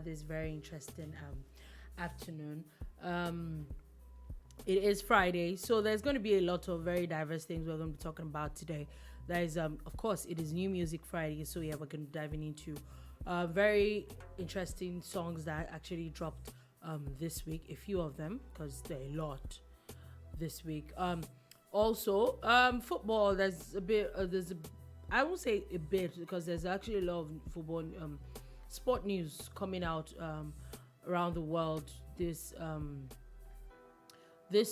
this very interesting afternoon. It is Friday, so there's going to be a lot of very diverse things we're going to be talking about today. There is, of course, it is New Music Friday, so yeah, we're going to be diving into very interesting songs that actually dropped this week. A few of them, because there are a lot this week. Also, football. There's a bit. I won't say a bit because there's actually a lot of football sport news coming out around the world this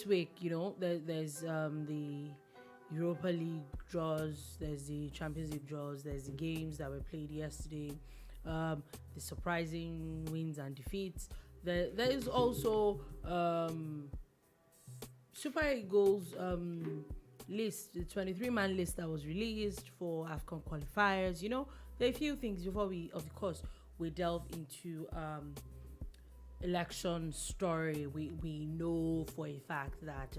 week. You know, there's the Europa League draws, there's the Champions League draws, there's the games that were played yesterday, the surprising wins and defeats. There is also Super Eagles list, the 23-man list that was released for AFCON qualifiers. You know, there are a few things before we, of course, we delve into election story. We know for a fact that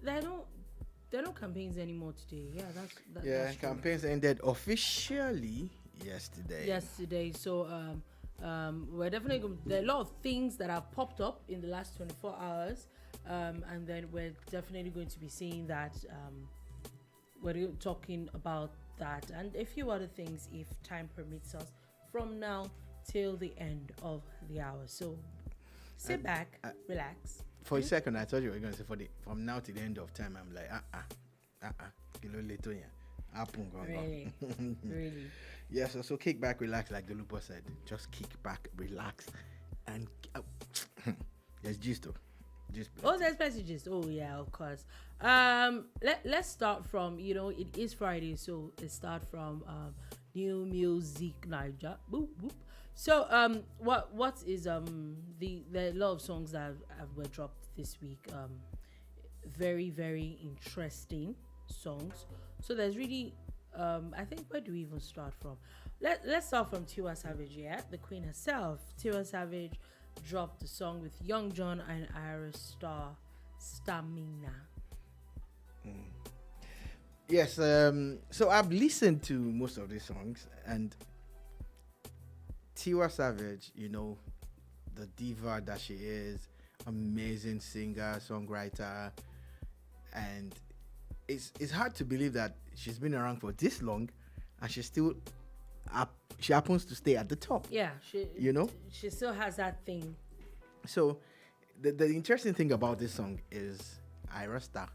there are no campaigns anymore today. Yeah, that's true. Campaigns ended officially yesterday. So we're definitely there are a lot of things that have popped up in the last 24 hours, and then we're definitely going to be seeing that. We're talking about that and a few other things if time permits us from now till the end of the hour. So sit back, relax. For a second, I thought you were going to say from now to the end of time. I'm like, Really? Yes, so kick back, relax, like dolupo said. Just kick back, relax, and there's gist though. There's messages. Oh yeah, of course. Let's start from, it is Friday, so let's start from New Music Naija. Boop boop. So what is the lot of songs that were dropped this week. Very, very interesting songs. So there's really I think, where do we even start from? Let's start from Tiwa Savage, yeah, the queen herself. Tiwa Savage dropped the song with Young Jonn and Ayra Starr, Stamina. Yes, so I've listened to most of these songs, and Tiwa Savage, the diva that she is, amazing singer, songwriter, and it's hard to believe that she's been around for this long and she's still up. She happens to stay at the top. Yeah, she still has that thing. So the interesting thing about this song is Ayra Starr.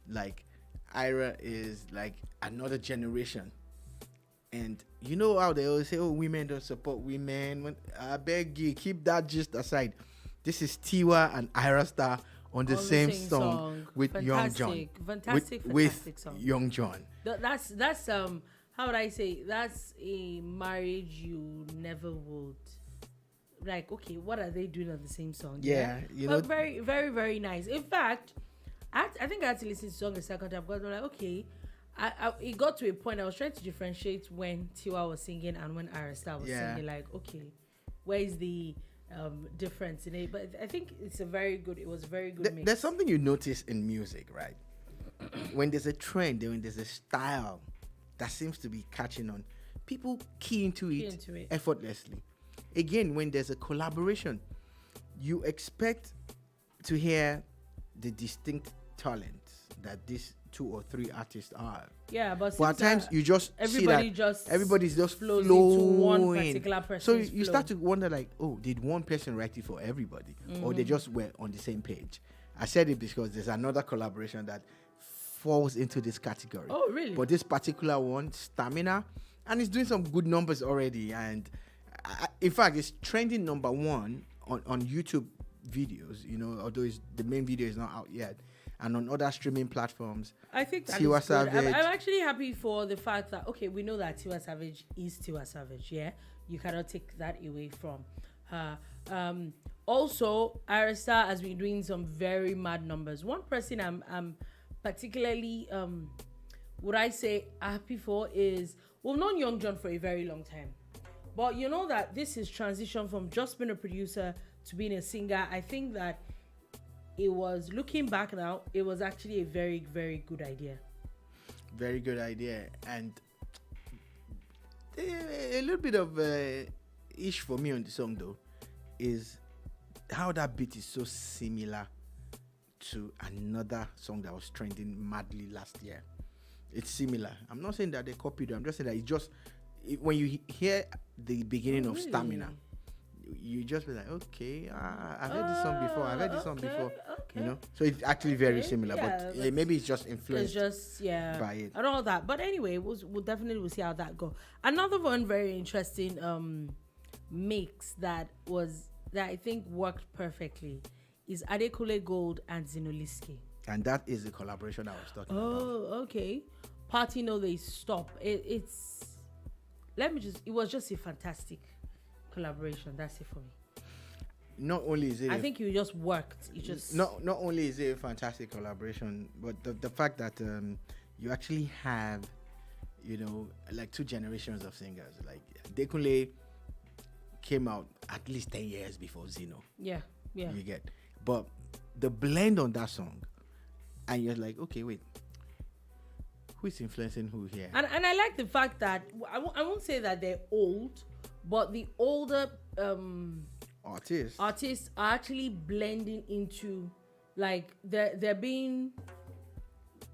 Like, Ayra is like another generation. And you know how they always say, oh, women don't support women. I beg you, keep that just aside. This is Tiwa and Ayra Starr on the same song with Young Jonn. Fantastic song. Young Jonn. That's how would I say? That's a marriage you never would. Like, okay, what are they doing on the same song? Yeah, but very, very, very nice. In fact, I think I had to listen to the song a second time because I'm like, okay, it got to a point I was trying to differentiate when Tiwa was singing and when Ayra Starr was singing. Like, okay, where is the difference in it? But I think it was a very good mix. There's something you notice in music, right? When there's a trend, when there's a style that seems to be catching on, people key into it effortlessly. Again, when there's a collaboration, you expect to hear the distinct talents that these 2 or 3 artists are. Yeah, but at times you just everybody's just flows flowing into one particular person. So you start to wonder, like, oh, did one person write it for everybody, or they just were on the same page? I said it because there's another collaboration that falls into this category. Oh, really? But this particular one, Stamina, and it's doing some good numbers already. And in fact, it's trending number 1 on YouTube videos. Although the main video is not out yet. And on other streaming platforms. I think that Tiwa is Savage. good. I'm actually happy for the fact that, okay, we know that Tiwa Savage is Tiwa Savage, yeah? You cannot take that away from her. Also, Ayra Starr has been doing some very mad numbers. One person I'm particularly, would I say, happy for is, we've known Young Jonn for a very long time. But you know that this is transition from just being a producer to being a singer. I think that it was, looking back now, it was actually a very, very good idea. Very good idea. And a little bit of ish for me on the song though is how that beat is so similar to another song that was trending madly last year. It's similar. I'm not saying that they copied it. I'm just saying that when you hear the beginning of Stamina, you just be like, okay, I've heard this song before. I've heard this song before. You know, so it's actually very similar, but maybe it's just influenced. It's just by it and all that. But anyway, we'll definitely see how that go. Another one very interesting mix that I think worked perfectly is Adekunle Gold and Zinoliski. And that is the collaboration I was talking about. Oh, okay. Party No They Stop. It was just a fantastic collaboration. That's it for me. Not only is it, I think you just worked. You just not only is it a fantastic collaboration, but the fact that you actually have, like two generations of singers. Like Adekunle came out at least 10 years before Zino. Yeah. You get, but the blend on that song, and you're like, okay, wait, who is influencing who here? And I like the fact that I won't say that they're old, but the older artists are actually blending into, like, they're being,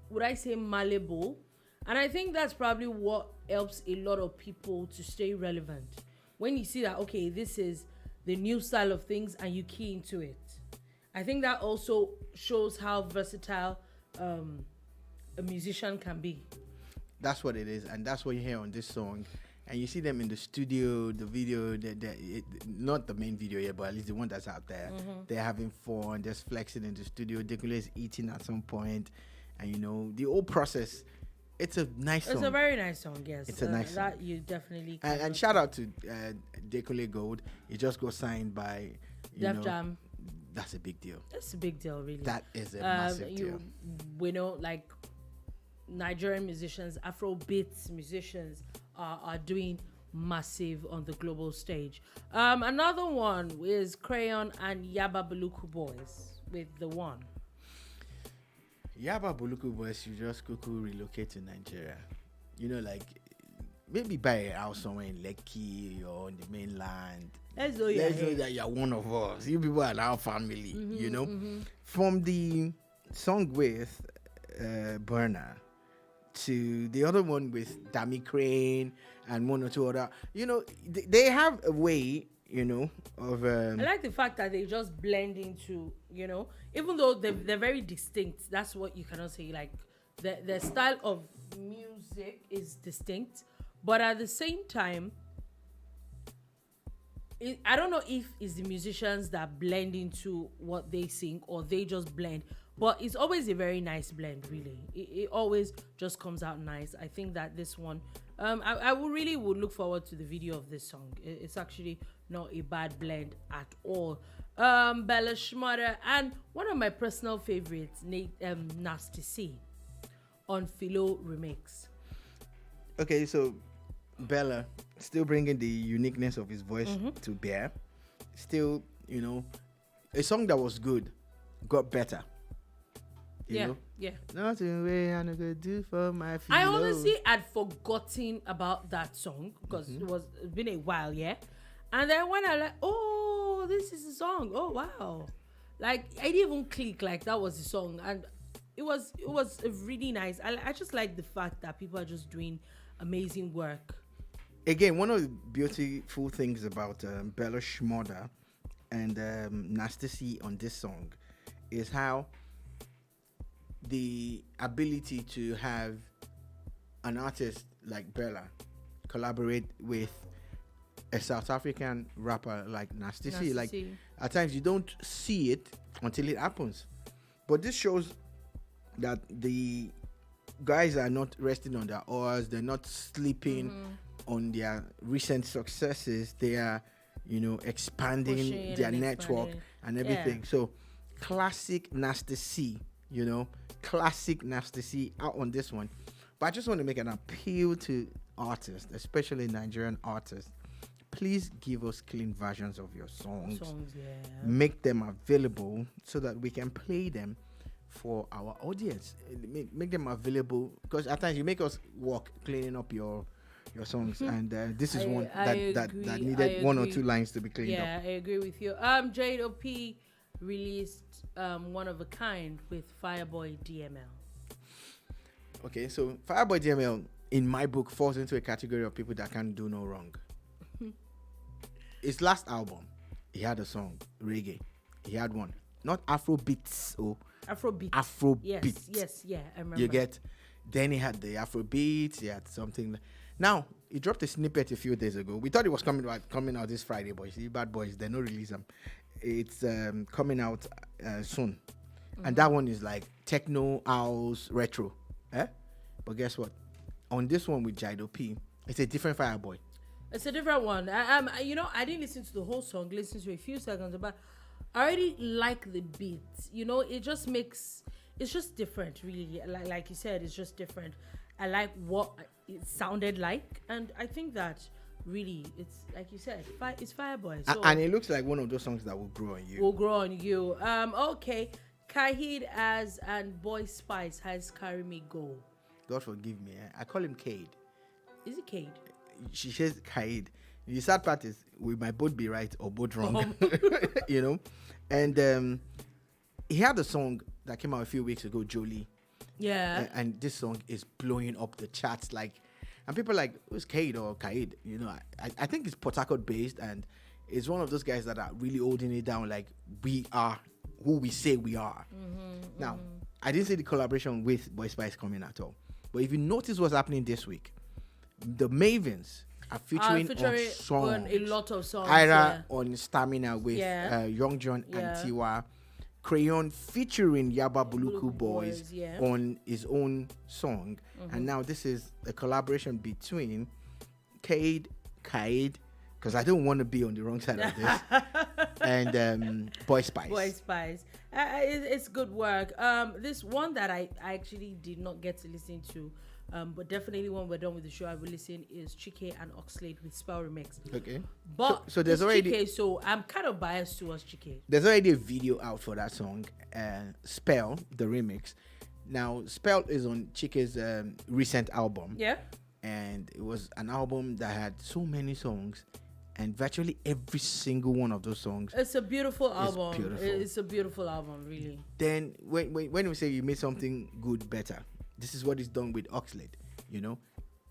would I say, malleable? And I think that's probably what helps a lot of people to stay relevant. When you see that, okay, this is the new style of things and you key into it. I think that also shows how versatile a musician can be. That's what it is, and that's what you hear on this song. And you see them in the studio, the video, not the main video yet, but at least the one that's out there. Mm-hmm. They're having fun, they're flexing in the studio. Adekunle is eating at some point, and the whole process. It's a nice song. It's a very nice song, yes. It's a nice song. That you definitely and shout out to Adekunle Gold. It just got signed by Def Jam. That's a big deal. It's a big deal, really. That is a massive deal. We know, like, Nigerian musicians, Afrobeats musicians are doing massive on the global stage. Another one is Crayon and Yaba Buluku Boys with The One. Yaba Buluku Boys, you just cuckoo relocate to Nigeria. Like, maybe buy a house somewhere in Lekki or on the mainland. Let's know that you're one of us. You people are our family, From the song with Burner to the other one with Dami Crane and one or two other, they have a way, of... I like the fact that they just blend into, even though they're very distinct. That's what you cannot say. Like, their style of music is distinct, but at the same time, I don't know if it's the musicians that blend into what they sing or they just blend, but it's always a very nice blend, really. It always just comes out nice. I think that this one, I would look forward to the video of this song. It's actually not a bad blend at all. Bella Shmurda and one of my personal favorites, Nasty C on Philo Remix. Okay, so Bella still bringing the uniqueness of his voice to bear. Still, a song that was good got better. You know? Nothing way I gonna do for my Philo. I honestly had forgotten about that song because it's been a while, and then when I this is a song. Oh wow! Like, I didn't even click like that was the song, and it was really nice. I just like the fact that people are just doing amazing work. Again, one of the beautiful things about Bella Shmurda and Nasty C on this song is how the ability to have an artist like Bella collaborate with a South African rapper like Nasty C. Like, at times you don't see it until it happens. But this shows that the guys are not resting on their oars. They're not sleeping on their recent successes. They are, expanding their network and everything. So, classic Nasty C, classic Nasty C out on this one. But I just want to make an appeal to artists, especially Nigerian artists. Please give us clean versions of your songs. Make them available so that we can play them for our audience. Make them available, because at times you make us work cleaning up your your songs, and this is one I that agree, needed I one or agree. two lines to be cleaned up. Yeah, I agree with you. JOP released One of a Kind with Fireboy DML. Okay, so Fireboy DML in my book falls into a category of people that can't do no wrong. His last album, he had a song, reggae. He had one, not Afrobeats or Afrobeat. Afrobeat. Yes, yeah, I remember. You get. Then he had the Afrobeats. He had something. Now he dropped a snippet a few days ago. We thought it was coming out this Friday, but you see, bad boys, they no release them. It's coming out soon, and that one is like techno house retro. But guess what? On this one with Jandor P, it's a different Fireboy. It's a different one. I didn't listen to the whole song. Listen to a few seconds, but I already like the beat. It just makes. It's just different, really. Like you said, it's just different. I like what it sounded like, and I think that really, it's like you said, it's Fireboy. So And it looks like one of those songs that will grow on you. Will grow on you. Okay. Kahid and Boy Spice has Carry Me Go. God forgive me. I call him Cade. Is it Cade? She says Kaid. The sad part is we might both be right or both wrong. And he had a song that came out a few weeks ago, Jolie. Yeah. And this song is blowing up the charts. And people are like, who's Kaid or Kaid? I think it's Port Harcourt based, and it's one of those guys that are really holding it down. Like, we are who we say we are. Now, I didn't see the collaboration with Boy Spice coming at all. But if you notice what's happening this week, the Mavens are featuring on songs. On a lot of songs. Ayra on Stamina with Young Jonn and Tiwa. Crayon featuring Yaba Buluku Boys on his own song. And now this is a collaboration between Kaid, because I don't want to be on the wrong side of this, and Boy Spice. Boy Spice. It's good work. This one that I actually did not get to listen to, but definitely when we're done with the show, I will listen, is Chike and Oxlade with Spell Remix. Okay. But so there's already Chike, so I'm kind of biased towards Chike. There's already a video out for that song, Spell, the remix. Now, Spell is on Chike's recent album. Yeah. And it was an album that had so many songs, and virtually every single one of those songs. It's a beautiful album. Beautiful. It's a beautiful album, really. Then when we say you made something good better, this is what is done with Oxlade,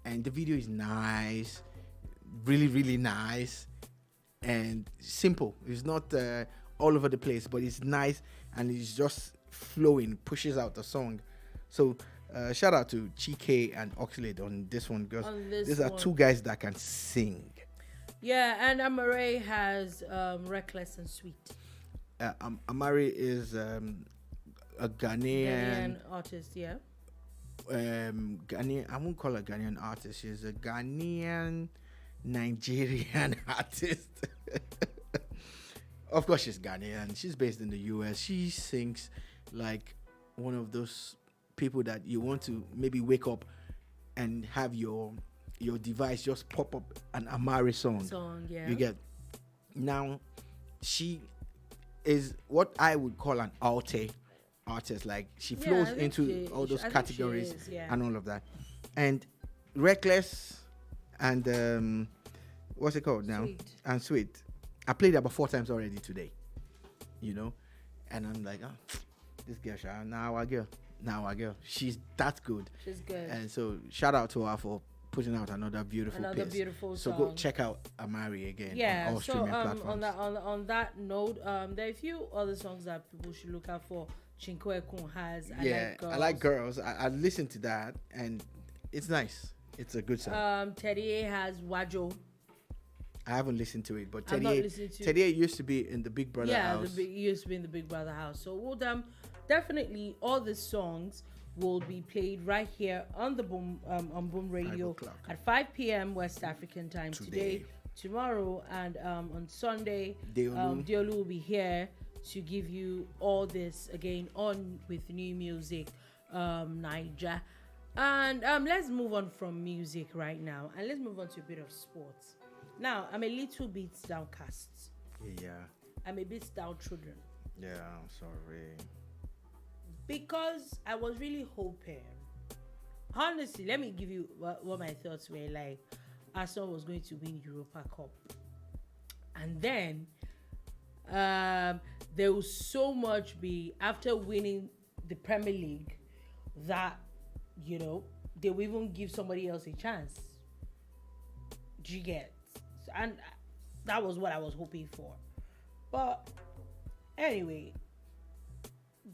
and the video is nice, really, really nice, and simple. It's not all over the place, but it's nice, and it's just flowing, pushes out the song. So shout out to Chike and Oxlade on this one, because these are two guys that can sing. Yeah, and Amare has Reckless and Sweet. Amare is a Ghanaian artist, yeah. Ghanaian, I won't call her Ghanaian artist. She's a Ghanaian Nigerian artist. Of course, she's Ghanaian. She's based in the US. She sings like one of those people that you want to maybe wake up and have your device just pop up an Amare song. Yeah. You get. Now, she is what I would call an artist. Like, she flows into all those categories and all of that. And Reckless and what's it called now? Sweet. And Sweet. I played that about 4 times already today. And I'm like, this girl, now our girl. She's that good. She's good. And so shout out to her for putting out another beautiful song. So go check out Amare again on all so streaming platforms. on that note, there are a few other songs that people should look out for. Chinkwe Kun has I Like Girls. I listened to that, and it's nice. It's a good song. Teddy A has Wajo. I haven't listened to it, but Teddy A used to be in the Big Brother house. He used to be in the Big Brother house. So we'll definitely all the songs will be played right here on the Boom Radio at 5 p.m. West African time today, tomorrow, and on Sunday. Deolu will be here to give you all this again on with new music, Naija. And let's move on from music right now, and let's move on to a bit of sports. Now, I'm a little bit downcast. Yeah. I'm a bit downtrodden. Yeah, I'm sorry. Because I was really hoping. Honestly, let me give you what my thoughts were like. Arsenal was going to win Europa Cup. And then there will so much be after winning the Premier League that, you know, they will even give somebody else a chance. Do you get? And that was what I was hoping for. But anyway,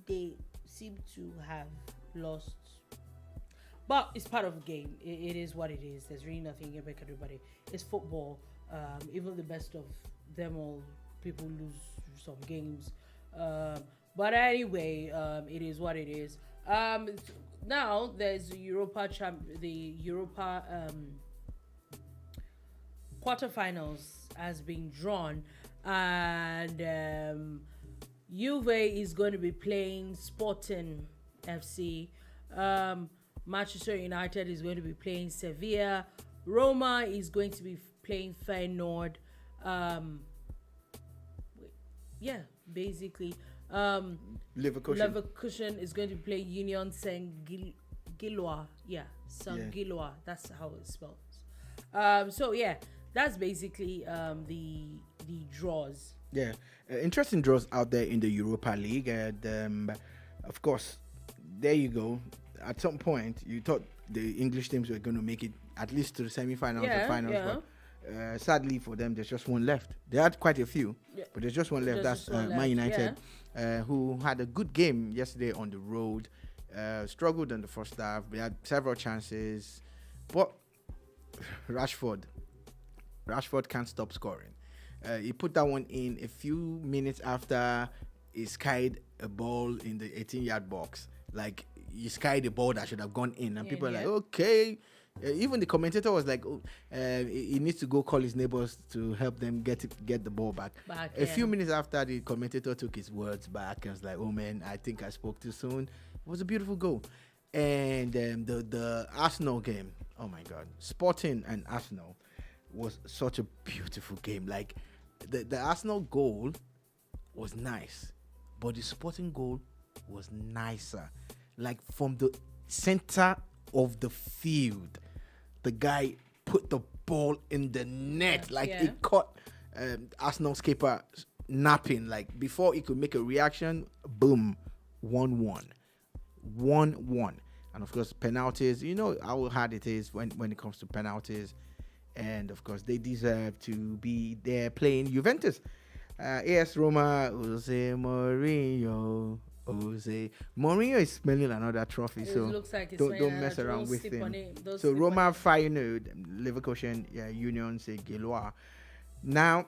they seem to have lost. But it's part of the game. It is what it is. There's really nothing you can do about it. It's football. Even the best of them all, people lose some games. But anyway, it is what it is. Now there's the Europa quarterfinals has been drawn, and Juve is going to be playing Sporting FC. Manchester United is going to be playing Sevilla. Roma is going to be playing Feyenoord. Basically. Leverkusen is going to play Union Saint-Gilloise. Saint-Gilloise. That's how it's spelled. That's basically the draws. Yeah, interesting draws out there in the Europa League, and of course, there you go. At some point, you thought the English teams were going to make it at least to the semi-finals or finals, but sadly for them, there's just one left. They had quite a few, but there's just one left. That's Man United, who had a good game yesterday on the road. Struggled in the first half. They had several chances, but Rashford can't stop scoring. He put that one in a few minutes after he skied a ball in the 18-yard box. Like, he skied a ball that should have gone in, and people are like, okay. Even the commentator was like, he needs to go call his neighbors to help them get the ball back. A few minutes after, the commentator took his words back and was like, oh man, I think I spoke too soon. It was a beautiful goal. And the Arsenal game, oh my God, Sporting and Arsenal was such a beautiful game. Like, the Arsenal goal was nice, but the Sporting goal was nicer. Like, from the center of the field, the guy put the ball in the net. It caught Arsenal's keeper napping. Like, before he could make a reaction, boom, 1-1. 1-1. And of course, penalties, you know how hard it is when it comes to penalties. And of course, they deserve to be there playing Juventus. AS Roma, Jose Mourinho. Mourinho is smelling another trophy, so looks like don't mess around with him. So Roma, Feyenoord, Leverkusen, Union Saint-Gilloise. Now,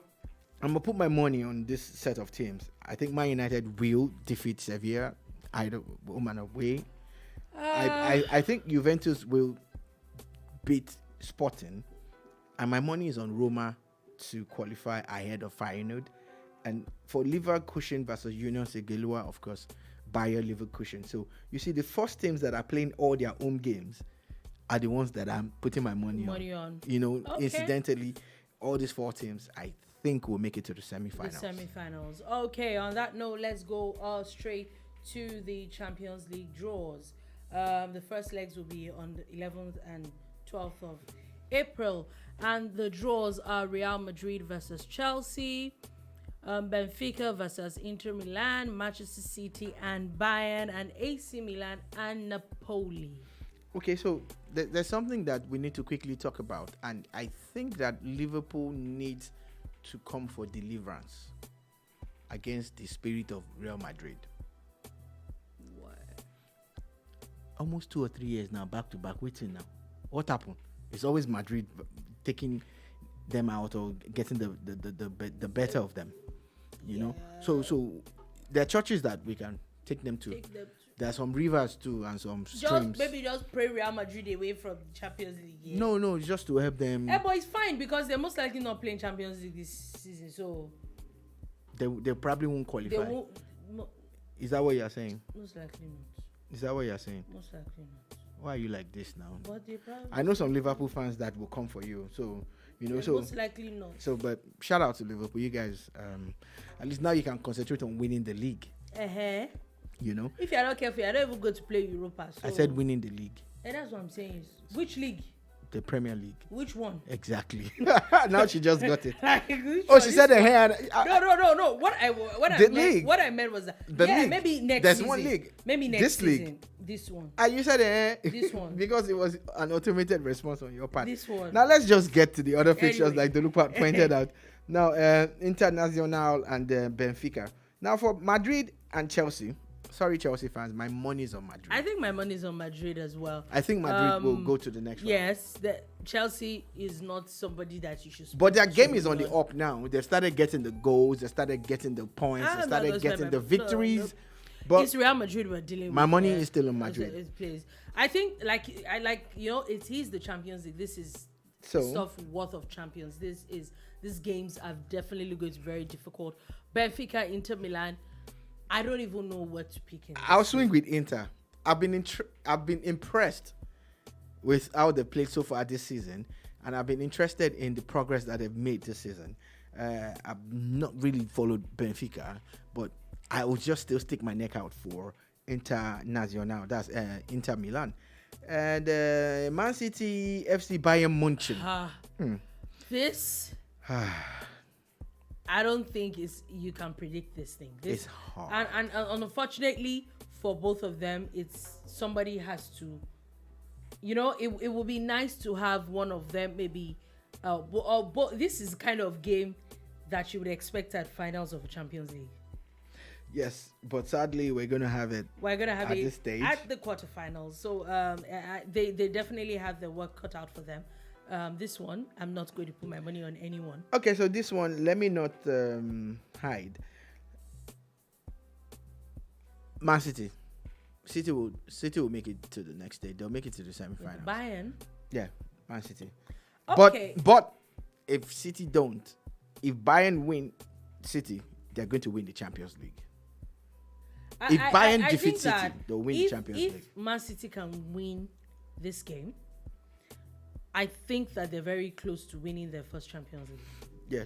I'm gonna put my money on this set of teams. I think Man United will defeat Sevilla, either home and away. I think Juventus will beat Sporting, and my money is on Roma to qualify ahead of Feyenoord. And for Leverkusen versus Union Saint-Gilloise, of course, Bayer Leverkusen. So you see, the first teams that are playing all their home games are the ones that I'm putting my money on. You know, incidentally, all these four teams, I think, will make it to the semi-finals. Okay, on that note, let's go straight to the Champions League draws. The first legs will be on the 11th and 12th of April. And the draws are Real Madrid versus Chelsea, Benfica versus Inter Milan, Manchester City and Bayern, and AC Milan and Napoli. Okay, so there's something that we need to quickly talk about, and I think that Liverpool needs to come for deliverance against the spirit of Real Madrid. What? Almost 2 or 3 years now, back to back. Waiting now. What happened? It's always Madrid taking them out or getting the better of them. You know, so there are churches that we can take them to. There are some rivers too and some streams. Just pray Real Madrid away from Champions League. Yeah? No, just to help them. Yeah, but it's fine because they're most likely not playing Champions League this season, so they probably won't qualify. They won't. Is that what you're saying? Most likely not. Is that what you're saying? Most likely not. Why are you like this now? But they probably. I know some Liverpool fans that will come for you, so. You know, so most likely not. So, but shout out to Liverpool, you guys. At least now you can concentrate on winning the league. You know, if you're not careful, you're not even going to play Europa. So I said winning the league. And that's what I'm saying. Which league? the Premier League. Which one? Exactly. Now she just got it. Which Oh, one? she said her hand. No. What I meant was that. The league. Maybe next There's season. one league. Maybe next This league. season. This one. You said This one. because it was an automated response on your part. This one. Now let's just get to the other fixtures Anyway. like Dolupo pointed out. Now, Internacional and Benfica. Now for Madrid and Chelsea. Sorry, Chelsea fans, my money's on Madrid. I think my money's on Madrid as well. I think Madrid will go to the next round. Yes, Chelsea is not somebody that you should. But their game is on the up now. They started getting the goals. They started getting the points. They started getting the victories. No. But It's Real Madrid we're dealing with. my money is still on Madrid. I think, it is the Champions League. This is stuff worth of champions. These games are definitely going to be very difficult. Benfica, Inter Milan. I don't even know what to pick. I'll swing with Inter. I've been impressed with how they played so far this season, and I've been interested in the progress that they've made this season. I've not really followed Benfica, but I will just still stick my neck out for Internacional. That's Inter Milan. And Man City, FC Bayern München. This... I don't think you can predict this thing. It's hard. And unfortunately for both of them, it's somebody has to, it would be nice to have one of them maybe, but this is kind of game that you would expect at finals of a Champions League. Yes, but sadly we're going to have it. We're going to have at it this stage. At the quarterfinals. So they definitely have their work cut out for them. This one, I'm not going to put my money on anyone. Okay, so this one, let me not hide. Man City. City will make it to the next stage. They'll make it to the semi-finals. Bayern? Yeah, Man City. Okay. But if City don't, if Bayern win City, they're going to win the Champions League. If Bayern defeats City, they'll win the Champions League. If Man City can win this game, I think that they're very close to winning their first Champions League. Yeah.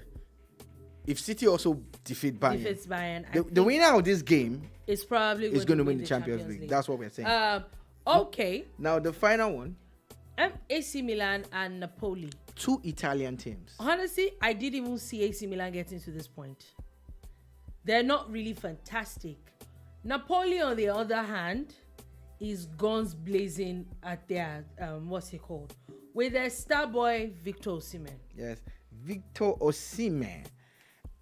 If City also defeat Bayern, defeats Bayern, the winner of this game is probably going to win the Champions League. That's what we're saying. Okay. Now the final one. AC Milan and Napoli. Two Italian teams. Honestly, I didn't even see AC Milan getting to this point. They're not really fantastic. Napoli, on the other hand, is guns blazing at their what's it called? With their star boy Victor Osimhen. Yes, Victor Osimhen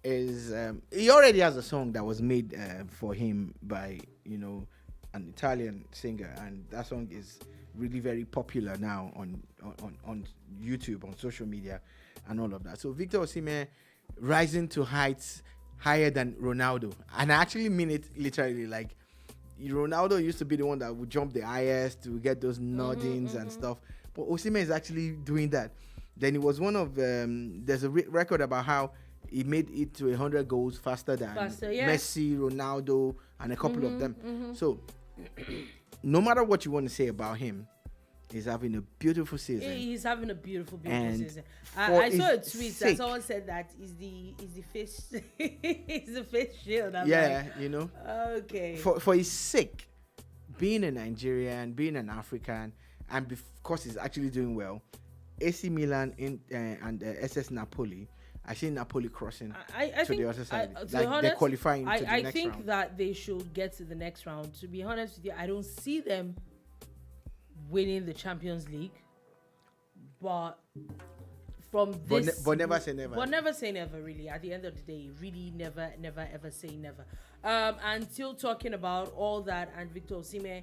is he already has a song that was made for him by an Italian singer, and that song is really very popular now on YouTube, on social media, and all of that. So Victor Osimhen rising to heights higher than Ronaldo, and I actually mean it literally. Like Ronaldo used to be the one that would jump the highest to get those noddings and stuff. But Osimhen is actually doing that. Then he was one of there's a record about how he made it to 100 goals faster than Messi, Ronaldo, and a couple of them. So no matter what you want to say about him, he's having a beautiful season. He's having a beautiful season. I saw a tweet that someone said that is the face is the face shield. I'm like, okay. For his sake, being a Nigerian, being an African, and because he's actually doing well, AC Milan and SS Napoli. I see Napoli crossing to the other side. They're qualifying to the next round. I think that they should get to the next round. To be honest with you, I don't see them winning the Champions League. But from this... But never say never. But never say never, really. At the end of the day, really never, ever say never. And still talking about all that and Victor Osimhen.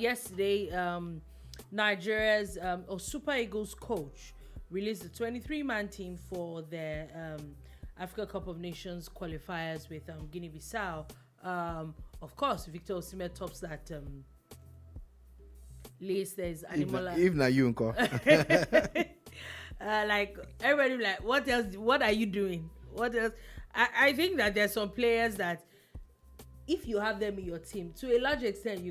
Yesterday, Nigeria's Super Eagles coach released the 23-man team for their Africa Cup of Nations qualifiers with Guinea-Bissau. Of course, Victor Osimhen tops that list. There's Animal. Even you, uncle. Like everybody, like, what else? What are you doing? What else? I think that there's some players that, if you have them in your team, to a large extent,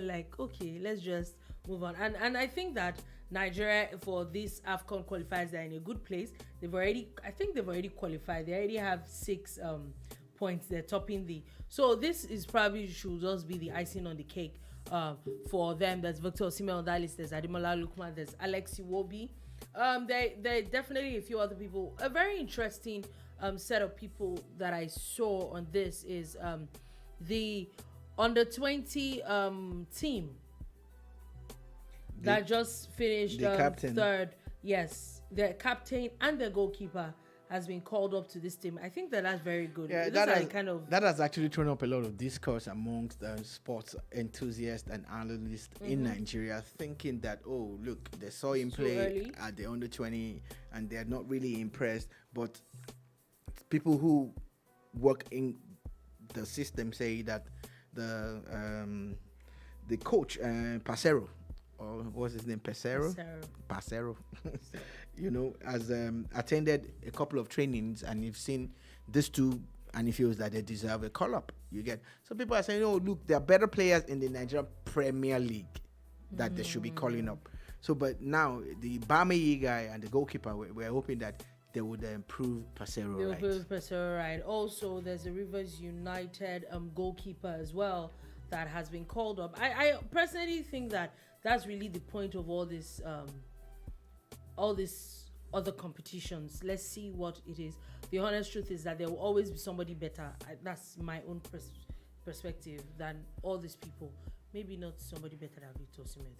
like, okay, let's just move on. And I think that Nigeria, for these AFCON qualifiers, they're in a good place. I think they've already qualified. They already have 6 points. They're topping the. So this is probably should just be the icing on the cake for them. There's Victor Osimhen on that list. There's Ademola Lookman. There's Alex Iwobi. There definitely a few other people. A very interesting set of people that I saw on this is the under 20 team that just finished the captain. third. Yes, the captain and the goalkeeper has been called up to this team. I think that's very good. Yeah, that has actually thrown up a lot of discourse amongst sports enthusiasts and analysts in Nigeria, thinking that, oh, look, they saw him play early at the under 20 and they're not really impressed. But people who work in the system say that the coach, Pasero, or what's his name, Pasero, you know, has attended a couple of trainings, and you've seen these two, and he feels that they deserve a call-up. You get, so people are saying, oh, look, there are better players in the Nigerian Premier League that they should be calling up. So, but now the Bameyi guy and the goalkeeper, we're hoping that they would improve Pasero, right? Also, there's a Rivers United goalkeeper as well that has been called up. I personally think that that's really the point of all this other competitions. Let's see what it is. The honest truth is that there will always be somebody better. That's my own perspective than all these people. Maybe not somebody better than Victor Osimhen.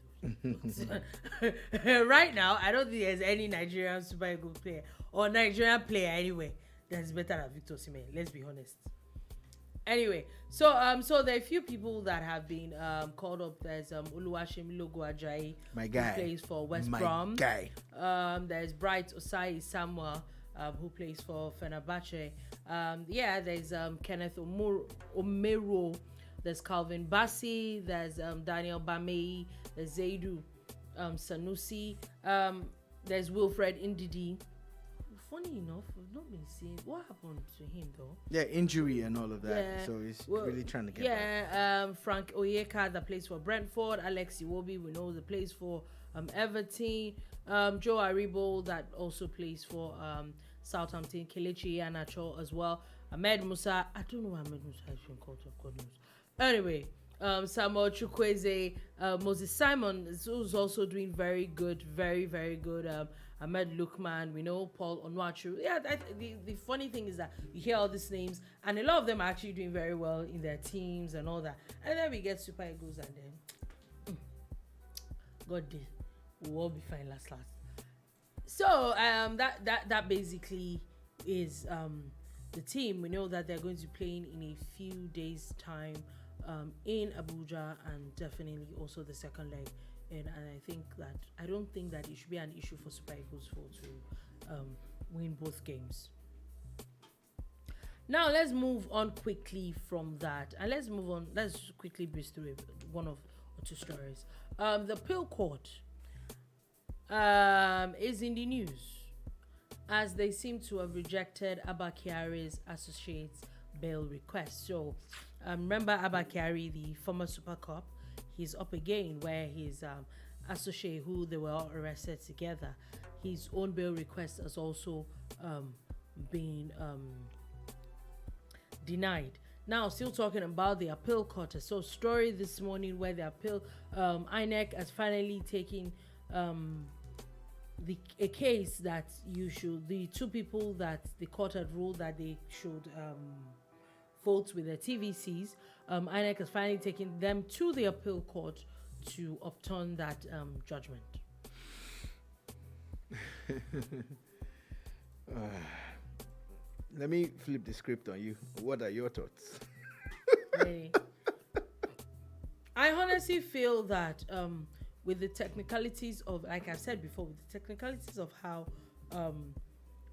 Right now, I don't think there's any Nigerian Super Eagles player or Nigerian player anyway that's better than Victor Osimhen. Let's be honest. Anyway, so there are a few people that have been called up. There's Oluwashemi Ajayi, my guy, who plays for West Brom. There's Bright Osai Samuel, who plays for Fenerbahce. There's Kenneth Omero. There's Calvin Bassi. There's Daniel Bamei. There's Zaidu Sanusi. There's Wilfred Ndidi. Funny enough, I've not been seeing what happened to him though. Yeah, injury and all of that. Yeah, so he's really trying to get back. Frank Oyeka that plays for Brentford. Alex Iwobi, we know that plays for Everton. Joe Aribo that also plays for Southampton. Kelechi Iheanacho as well. Ahmed Musa. I don't know why Ahmed Musa has been called up. God knows. Anyway, Samuel Chukwueze, Moses Simon who's also doing very good, very, very good. Ahmed Lukman, we know Paul Onwachu. Yeah, the funny thing is that you hear all these names, and a lot of them are actually doing very well in their teams and all that. And then we get Super Eagles, and then God did, we'll all be fine last. So that basically is the team. We know that they're going to be playing in a few days' time in Abuja, and definitely also the second leg. And I don't think that it should be an issue for Super Eagles to win both games. Now let's move on quickly from that, and let's quickly breeze through one or two stories. The Appeal Court is in the news as they seem to have rejected Abba Kyari's associates bail request. So remember Abba Kyari, the former Super Cup, he's up again where his associate, who they were all arrested together, his own bail request has also been denied. Now, still talking about the Appeal Court. I saw a story this morning where the appeal, INEC has finally taken a case that the two people that the court had ruled that they should vote with their TVCs, INEC has finally taken them to the Appeal Court to upturn that judgment. Let me flip the script on you. What are your thoughts? Really? I honestly feel that with the technicalities of, like I've said before, with the technicalities of how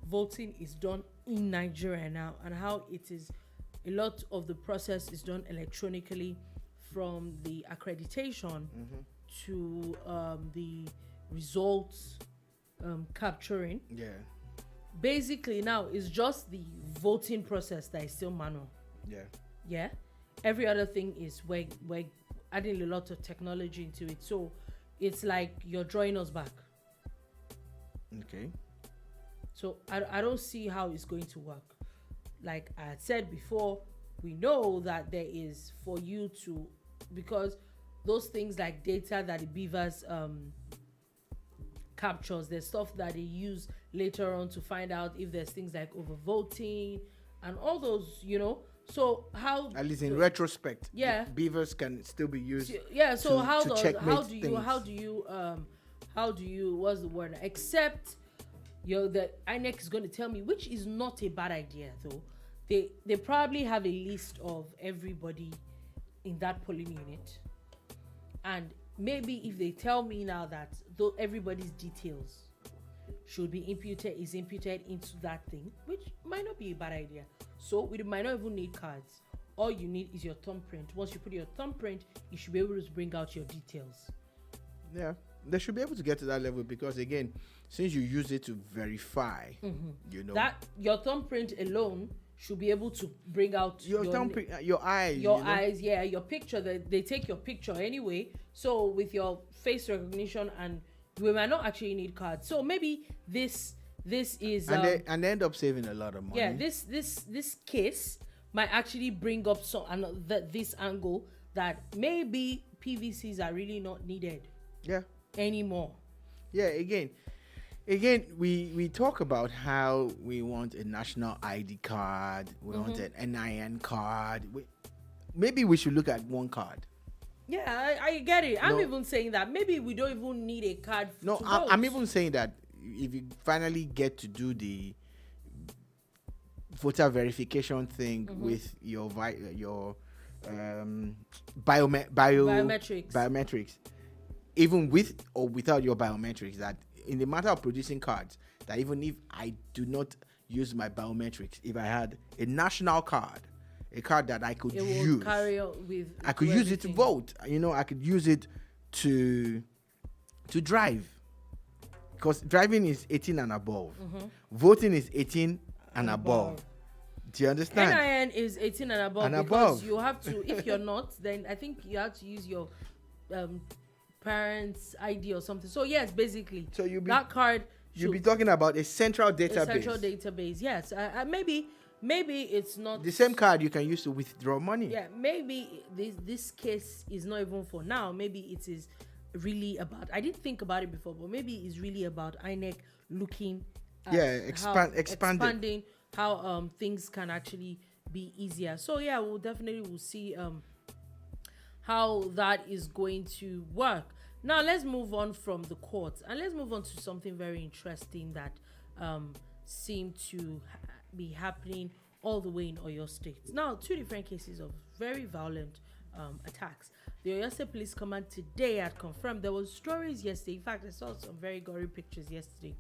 voting is done in Nigeria now, and how it is, a lot of the process is done electronically, from the accreditation to the results capturing. Yeah. Basically now it's just the voting process that is still manual. Yeah. Yeah. Every other thing is we're adding a lot of technology into it. So it's like you're drawing us back. Okay. So I don't see how it's going to work. Like I had said before, we know that there is for you to, because those things like data that the beavers captures. There's stuff that they use later on to find out if there's things like overvoting and all those, So how, at least in retrospect, yeah, beavers can still be used. Yeah. So how to do you what's the word? Except the INEC is going to tell me, which is not a bad idea though. They probably have a list of everybody in that polling unit, and maybe if they tell me now that though everybody's details should be imputed into that thing, which might not be a bad idea. So we might not even need cards. All you need is your thumbprint. Once you put your thumbprint, you should be able to bring out your details. Yeah, they should be able to get to that level because again, since you use it to verify, that your thumbprint alone should be able to bring out your thumbprint, your eyes, eyes, your picture. They take your picture anyway. So with your face recognition, and we might not actually need cards. So maybe this is they end up saving a lot of money. Yeah, this case might actually bring up this angle that maybe PVCs are really not needed. Yeah. Anymore. Yeah. Again, we talk about how we want a national ID card, we want an NIN card. Maybe we should look at one card. Yeah, I get it. I'm even saying that maybe we don't even need a card. I'm even saying that if you finally get to do the voter verification thing with your biometrics, even with or without your biometrics, that in the matter of producing cards, that even if I do not use my biometrics, if I had a national card, a card that I could use, I could use it to vote. I could use it to drive, because driving is 18 and above. Voting is 18 and above. Do you understand? NIN is 18 and above, because you have to. If you're not, then I think you have to use your parents' ID or something. So yes, basically, that card. You'll be talking about a central database. Yes. Maybe it's not the same card you can use to withdraw money. Yeah, maybe this case is not even for now. Maybe it is really about. I didn't think about it before, but maybe it's really about INEC looking at expanding how things can actually be easier. So yeah, we'll see how that is going to work. Now let's move on from the courts and let's move on to something very interesting that seemed to be happening all the way in Oyo State. Now, two different cases of very violent attacks. The Oyo State Police Command today had confirmed there was stories yesterday. In fact, I saw some very gory pictures yesterday.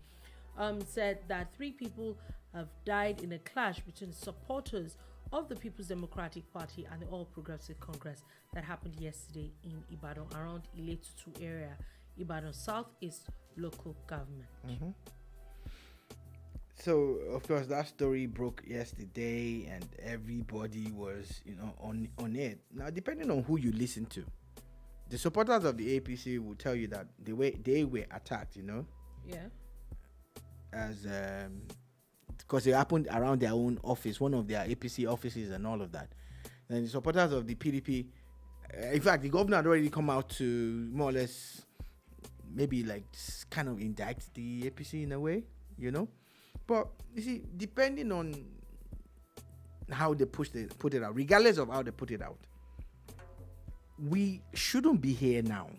Said that 3 people have died in a clash between supporters of the People's Democratic Party and the All Progressive Congress that happened yesterday in Ibadan, around Ile-Tutu area, Ibadan Southeast local government. So, of course, that story broke yesterday and everybody was, on it. Now, depending on who you listen to, the supporters of the APC will tell you that the way they were attacked, Yeah. As because it happened around their own office, one of their APC offices and all of that. And the supporters of the PDP, in fact, the governor had already come out to more or less maybe like kind of indict the APC in a way, But you see, depending on how they put it out, regardless of how they put it out, we shouldn't be here now.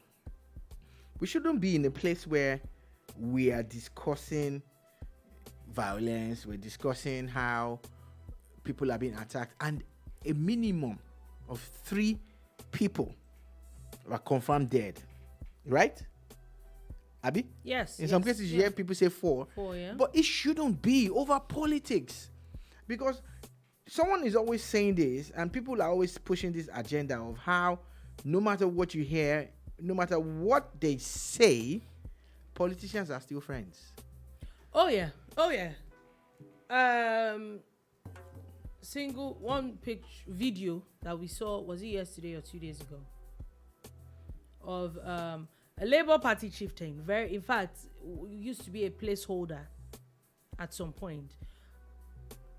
We shouldn't be in a place where we are discussing violence, we're discussing how people are being attacked, and a minimum of 3 people are confirmed dead, right? Abi? Yes. In some cases, you hear people say 4. 4, yeah. But it shouldn't be over politics, because someone is always saying this, and people are always pushing this agenda of how no matter what you hear, no matter what they say, politicians are still friends. Oh yeah. One video that we saw, was it yesterday or 2 days ago, of a Labour Party chieftain, in fact, used to be a placeholder at some point,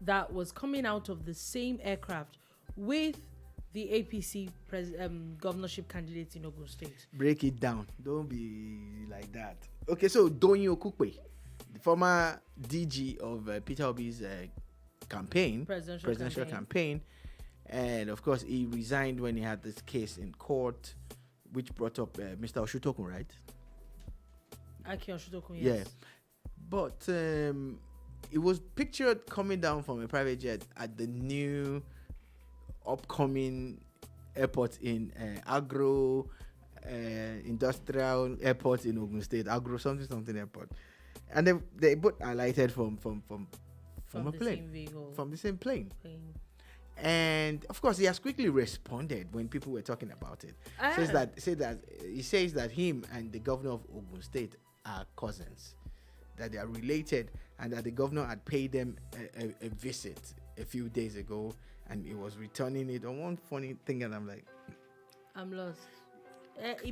that was coming out of the same aircraft with the APC governorship candidate in Ogun State. Break it down. Don't be like that. Okay, so Donyo Kukwe, the former DG of Peter Obi's presidential campaign, and of course he resigned when he had this case in court, which brought up Mr. Oshutokun, right? Aki Oshutokun, yes. Yeah, but it was pictured coming down from a private jet at the new upcoming airport in industrial airport in Ogun State, something airport, and they both alighted from a plane, from the same plane. And of course, he has quickly responded when people were talking about it. He says that him and the governor of Ogun State are cousins, that they are related, and that the governor had paid them a visit a few days ago, and he was returning it on one funny thing, and I'm like, I'm lost.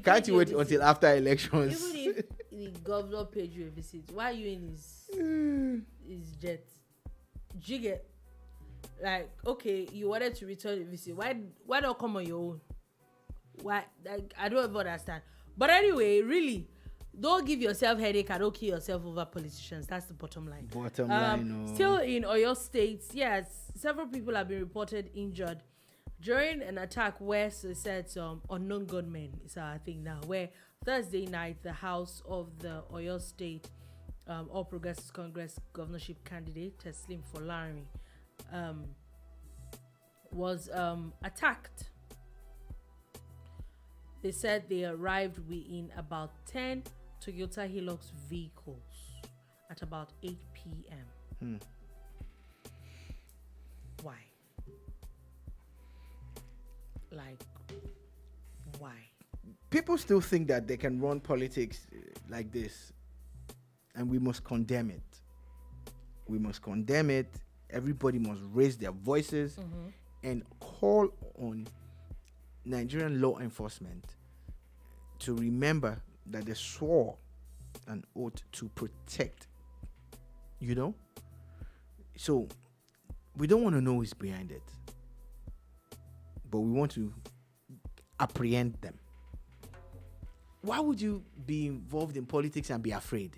Can't you wait until after elections? Even if the governor paid you a visit, why are you in his jet? Jige, like, okay, you wanted to return the visit. Why not come on your own? Why? Like, I don't ever understand. But anyway, really, don't give yourself headache and don't kill yourself over politicians. That's the bottom line. Still in Oyo State, yes, several people have been reported injured during an attack where they said some unknown gunmen is our thing now, where Thursday night the house of the Oyo State All Progressives Congress governorship candidate Teslim Folarin was attacked. They said they arrived within about 10 Toyota Hilux vehicles at about 8 p.m. Why? Like, why? People still think that they can run politics like this, and we must condemn it. We must condemn it. Everybody must raise their voices and call on Nigerian law enforcement to remember that they swore an oath to protect, So we don't want to know who's behind it, but we want to apprehend them. Why would you be involved in politics and be afraid?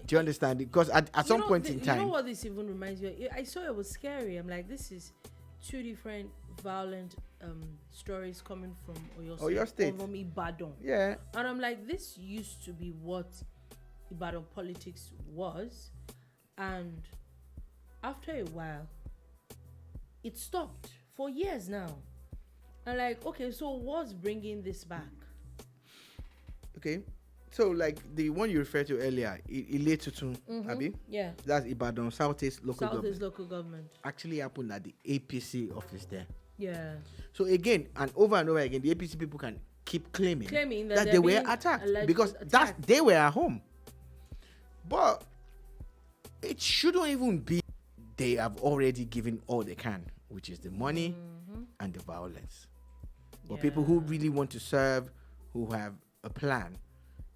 Do you understand? Because at some point in time... You know what this even reminds me of? I saw it was scary. I'm like, this is two different violent stories coming from Oyo State. From Ibadan. Yeah. And I'm like, this used to be what Ibadan politics was. And after a while, it stopped for years now. I'm like, okay, so what's bringing this back? Okay. So, like the one you referred to earlier, Ile Tutun, Abi? Yeah. That's Ibadan Southeast Local Government. Actually happened at the APC office there. Yeah. So, again, and over again, the APC people can keep claiming that they were attacked because they were at home. But it shouldn't even be. They have already given all they can, which is the money and the violence. But people who really want to serve, who have a plan,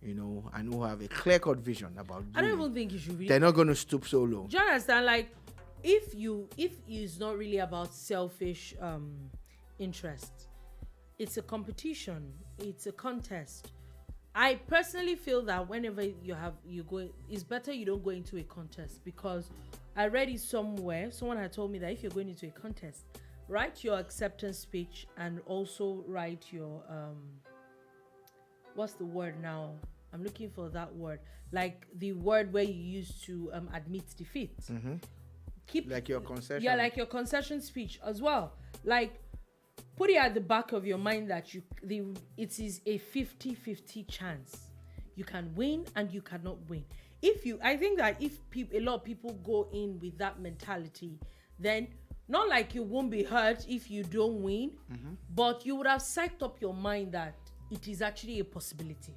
and who have a clear-cut vision about I don't even think you should they're not going to stoop so low. Do you understand? Like, if it's not really about selfish interests, it's a competition, it's a contest. I personally feel that whenever you go, it's better you don't go into a contest, because I read it somewhere. Someone had told me that if you're going into a contest, write your acceptance speech and also write your what's the word now? I'm looking for that word. Like the word where you use to admit defeat. Keep like your concession. Yeah, like your concession speech as well. Like, put it at the back of your mind that it is a 50-50 chance. You can win and you cannot win. I think that if a lot of people go in with that mentality, then not like you won't be hurt if you don't win, but you would have psyched up your mind that it is actually a possibility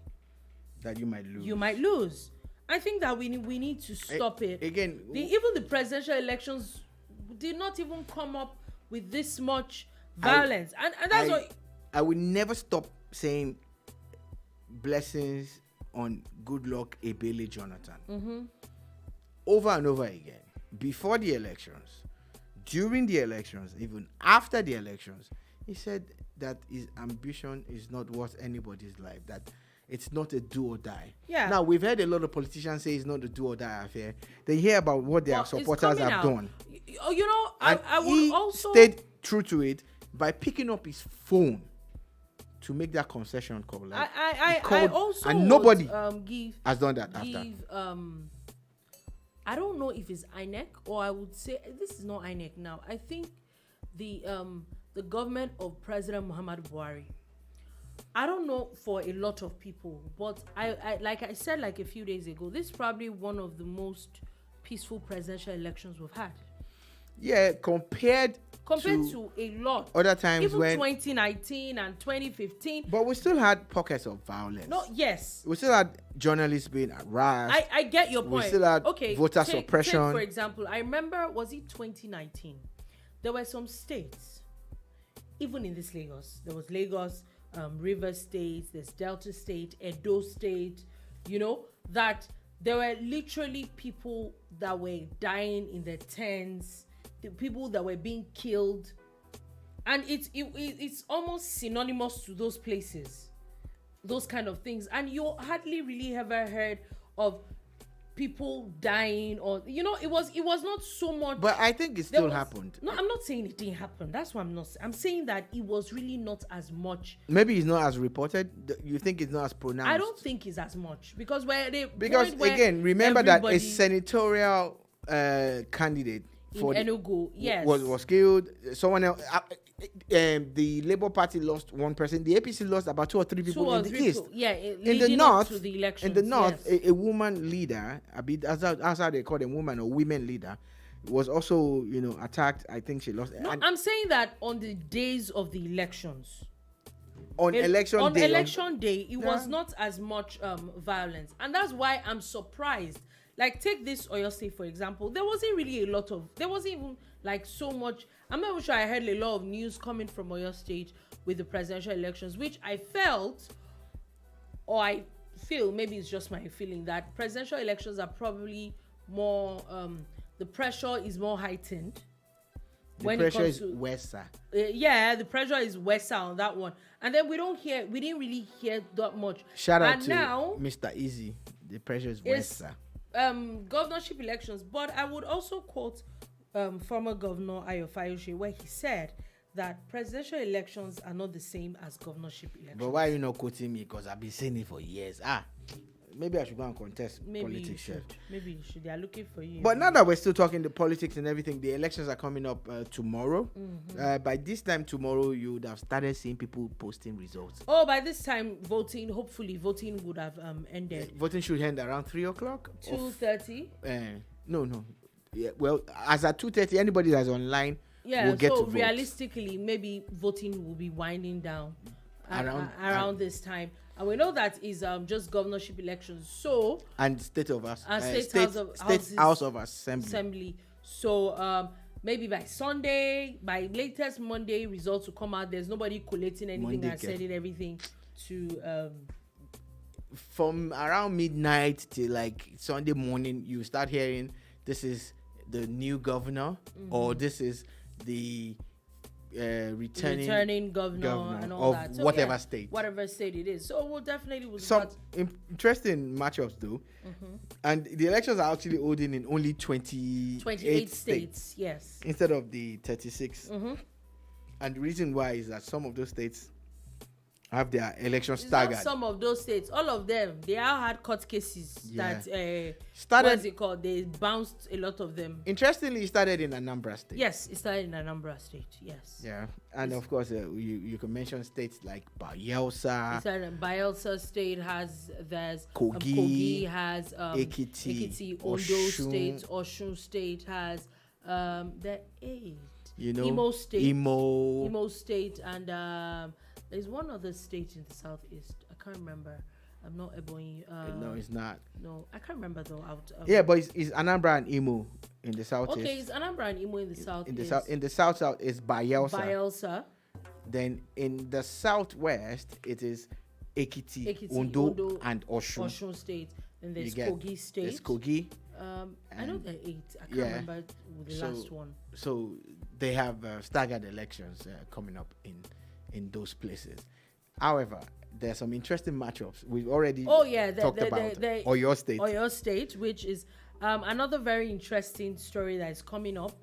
that you might lose. You might lose. I think that we need to stop it. Again, even the presidential elections did not even come up with this much violence, and that's why I will never stop saying blessings on good luck Ebele Jonathan over and over again. Before the elections, during the elections, even after the elections, he said that his ambition is not worth anybody's life, that it's not a do or die. Yeah. Now, we've heard a lot of politicians say it's not a do or die affair. They hear about what their supporters have done. You know, I would also stayed true to it by picking up his phone to make that concession call. Like, I also and nobody give has done that after. I don't know if it's INEC, or I would say this is not INEC now. I think the government of President Muhammadu Buhari. I don't know for a lot of people, but I like I said like a few days ago, this is probably one of the most peaceful presidential elections we've had. Yeah, compared to a lot other times, even when 2019 and 2015. But we still had pockets of violence. No, yes. We still had journalists being harassed. I get your point. We still had voter take, suppression. For example, I remember, was it 2019? There were some states, even in this Lagos. There was Lagos, River State, there's Delta State, Edo State, you know, that there were literally people that were dying in their tents, the people that were being killed, and it's almost synonymous to those places, those kind of things. And you hardly really ever heard of people dying, or it was not so much. But I think it still happened. No, I'm not saying it didn't happen. That's what I'm saying that it was really not as much. Maybe it's not as reported. You think it's not as pronounced? I don't think it's as much because again, remember that a senatorial candidate for Enugu, yes, was killed. Someone else. The Labour Party lost one person. The APC lost about 2 or 3 people in the east. Yeah, in the north, to the elections, in the north, yes. a woman leader, that's how they call them, woman or women leader, was also attacked. I think she lost. No, I'm saying that on the days of the elections. On election day, it was not as much violence, and that's why I'm surprised. Like, take this Oyo State, for example. There wasn't even like so much. I'm not even sure I heard a lot of news coming from Oyo State with the presidential elections, which I felt, or I feel, maybe it's just my feeling, that presidential elections are probably more, the pressure is more heightened. The pressure is worser. The pressure is worser on that one. And then we didn't really hear that much. Shout out to now, Mr. Easy. The pressure is worser. Governorship elections, but I would also quote former Governor Ayra, where he said that presidential elections are not the same as governorship elections. But why are you not quoting me? Because I've been saying it for years. Maybe I should go and contest politics. Maybe you should. They are looking for you. But now that we're still talking the politics and everything, the elections are coming up tomorrow. Mm-hmm. By this time tomorrow, you would have started seeing people posting results. Oh, by this time, hopefully voting would have ended. Voting should end around 3 o'clock? 2:30? No. Yeah, well, as at 2:30, anybody that's online will get to vote. Realistically, maybe voting will be winding down around this time. And we know that is just governorship elections. So and State House of Assembly. So maybe by Sunday, by latest Monday, results will come out. There's nobody collating anything and sending everything to. From around midnight till like Sunday morning, you start hearing this is the new governor, or this is the returning governor and all that. So whatever state it is. So we'll definitely some interesting matchups though. Mm-hmm. And the elections are actually holding in only 28 states, yes, instead of the 36. Mm-hmm. And the reason why is that some of those states have their elections staggered. Some of those states, all of them, they all had court cases that what is it called? They bounced a lot of them. Interestingly, it started in Anambra State. Yes, it started in Anambra State. Yes. Yeah, and of course, you can mention states like Bayelsa. Bayelsa State has Kogi has Ekiti, Ondo State, Osun State has the 8. Imo State, and there's one other state in the southeast. I can't remember. I'm not Ebonyi. No, it's not. No, I can't remember though. Yeah, but it's Anambra and Imo in the southeast. Okay, it's Anambra and Imo in the southeast. In the south is Bayelsa. Then in the southwest, it is Ekiti, Ondo, and Osun. Osun State. Then there's Kogi State. There's Kogi. I know there are 8. I can't Yeah. remember the last one. So they have staggered elections coming up in those places. However, there's some interesting matchups. We've already talked about Oyo State. Oyo State, which is another very interesting story that is coming up.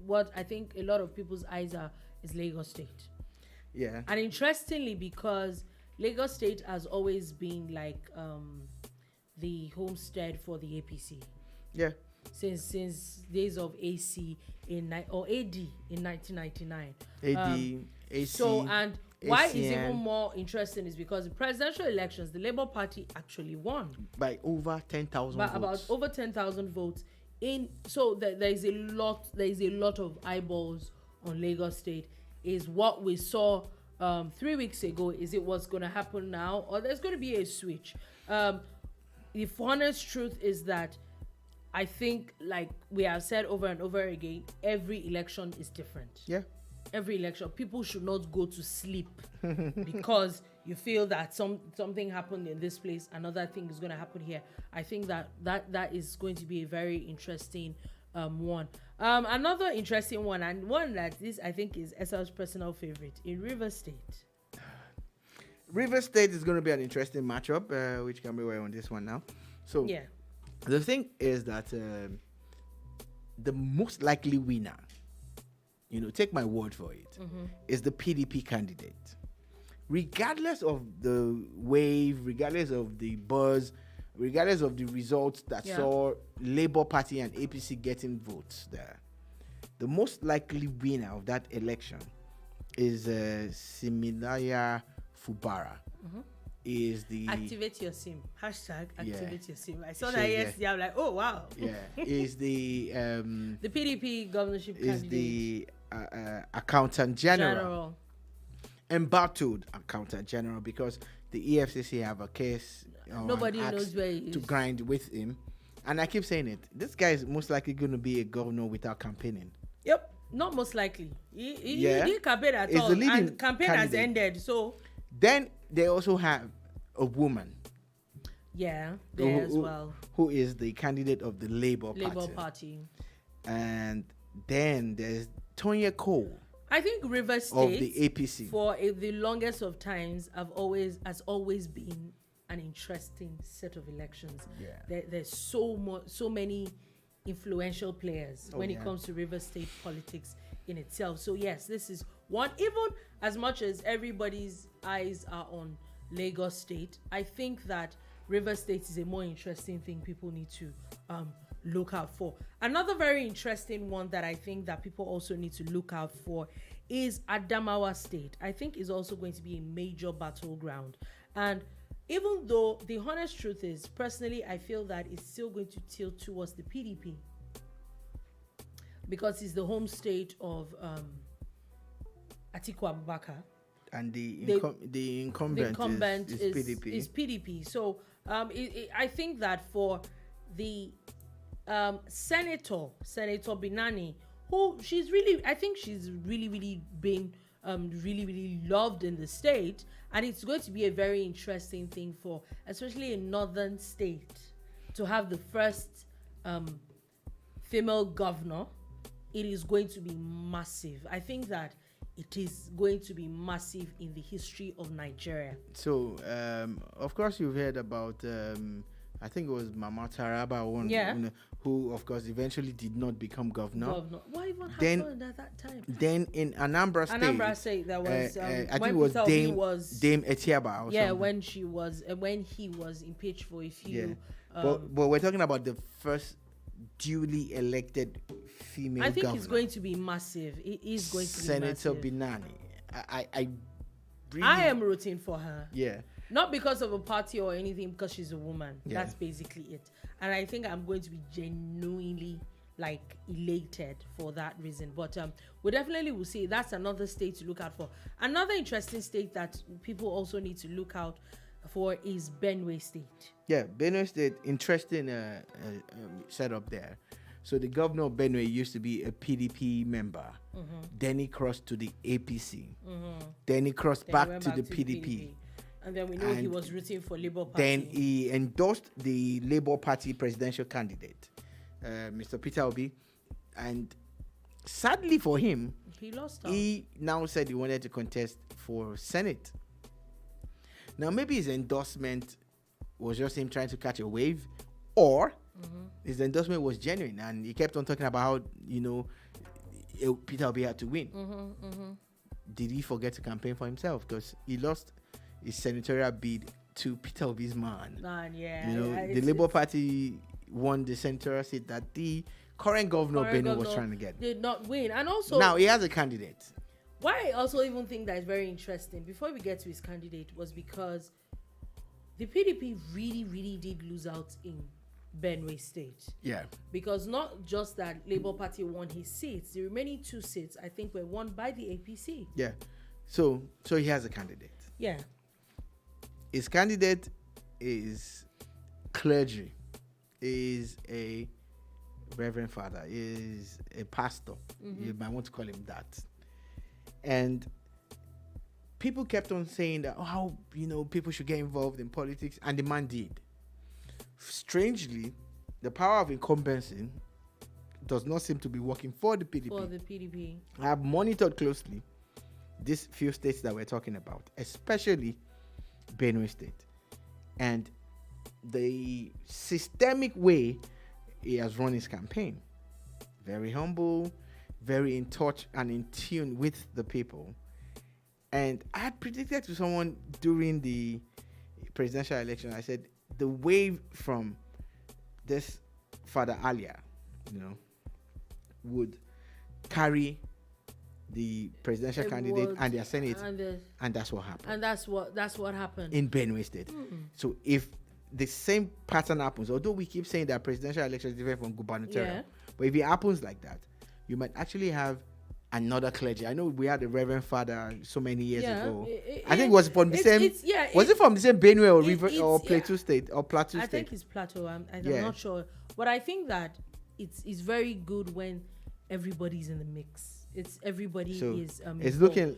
What I think a lot of people's eyes are is Lagos State. Yeah. And interestingly, because Lagos State has always been like the homestead for the APC. Yeah. Since days of AC AD in 1999. AC. So, and why it's ACN. even more interesting is because the presidential elections, the Labour Party actually won by over 10,000 by votes. about over 10,000 votes. So there is a lot of eyeballs on Lagos State. Is what we saw 3 weeks ago. Is it what's going to happen now, or there's going to be a switch? The honest truth is that I think, like we have said over and over again, every election is different. Yeah. Every election, people should not go to sleep because you feel that something happened in this place, another thing is going to happen here. I think that is going to be a very interesting one. Another interesting one, and one that this I think is Esau's personal favorite, in River State. River State is going to be an interesting matchup, which can be aware on this one now. So Yeah. the thing is that the most likely winner, take my word for it, is the PDP candidate. Regardless of the wave, regardless of the buzz, regardless of the results that saw Labour Party and APC getting votes there, the most likely winner of that election is Simfubara. Is the Activate your SIM. Hashtag activate your SIM. I saw Sure, that yesterday. I'm like, oh wow. Yeah, is the The PDP governorship candidate. is the accountant general, embattled accountant general, because the EFCC have a case. Nobody knows where he is to grind with him, and I keep saying it. This guy is most likely going to be a governor without campaigning. Yep, not most likely. He didn't campaign at He's all, the leading and campaign candidate. has ended. So Then they also have a woman. yeah, there as well. Who is the candidate of the Labour Party. And then there's Tonya Cole I think River of State the APC. for the longest of times has always been an interesting set of elections. Yeah. There's so many influential players when it comes to River State politics in itself. So yes, this is one. Even as much as everybody's eyes are on Lagos State, I think that River State is a more interesting thing people need to look out for. Another very interesting one that I think that people also need to look out for is Adamawa State. I think is also going to be a major battleground. And even though the honest truth is, personally, I feel that it's still going to tilt towards the PDP because it's the home state of Atiku Abubakar. And the incumbent is PDP. Is PDP. So I think that for the Senator Binani, who she's really been really loved in the state, and it's going to be a very interesting thing for especially a northern state to have the first female governor. It is going to be massive. I think that it is going to be massive in the history of Nigeria. So, of course, you've heard about, I think it was Mama Taraba, who, of course, eventually did not become governor. What even happened at that time? Then in Anambra State, there was, I think it was Dame Etiaba. Yeah, when he was impeached for a few. But we're talking about the first duly elected female I think governor. it's going to be massive. It is going to be Senator massive. Binani. I am rooting for her. Yeah. Not because of a party or anything, because she's a woman. Yeah. That's basically it. And I think I'm going to be genuinely elated for that reason. But we definitely will see. That's another state to look out for. Another interesting state that people also need to look out for is Benue State. Yeah, Benue State, interesting setup there. So the governor of Benue used to be a PDP member. Mm-hmm. Then he crossed to the APC. Mm-hmm. Then he crossed back to the PDP. And then we know he was rooting for Labour Party. Then he endorsed the Labour Party presidential candidate. Mr. Peter Obi, and sadly for him, He lost out. he now said he wanted to contest for Senate. Now, maybe his endorsement was just him trying to catch a wave, or his endorsement was genuine, and he kept on talking about how, Peter Obi had to win. Did he forget to campaign for himself? Because he lost his senatorial bid to Peter Obi's man. The Labour Party won the senatorial seat that the current governor Benue was trying to get. Did not win. And also, now he has a candidate. Why I also even think that is very interesting, before we get to his candidate, was because the PDP really, really did lose out in Benue State. Yeah. Because not just that Labour Party won his seats, the remaining 2 seats, I think, were won by the APC. Yeah. So he has a candidate. Yeah. His candidate is clergy, is a reverend father, is a pastor. You might want to call him that. And people kept on saying that, how people should get involved in politics, and the man did. Strangely, the power of incumbency does not seem to be working for the PDP. I have monitored closely these few states that we're talking about, especially Benue State, and the systemic way he has run his campaign. Very humble, very in touch and in tune with the people. And I had predicted to someone during the presidential election, I said the wave from this Father Alia, would carry the presidential candidate and their Senate, and that's what happened. And that's what happened in Benue State. So if the same pattern happens, although we keep saying that presidential election is different from gubernatorial, but if it happens like that, you might actually have another clergy. I know we had a Reverend Father so many years ago. I think it was from the same. Was it from the same Benue or River or Plateau State or Plateau State? I think it's Plateau. I'm not sure, but I think that it's very good when everybody's in the mix. It's everybody is. It's looking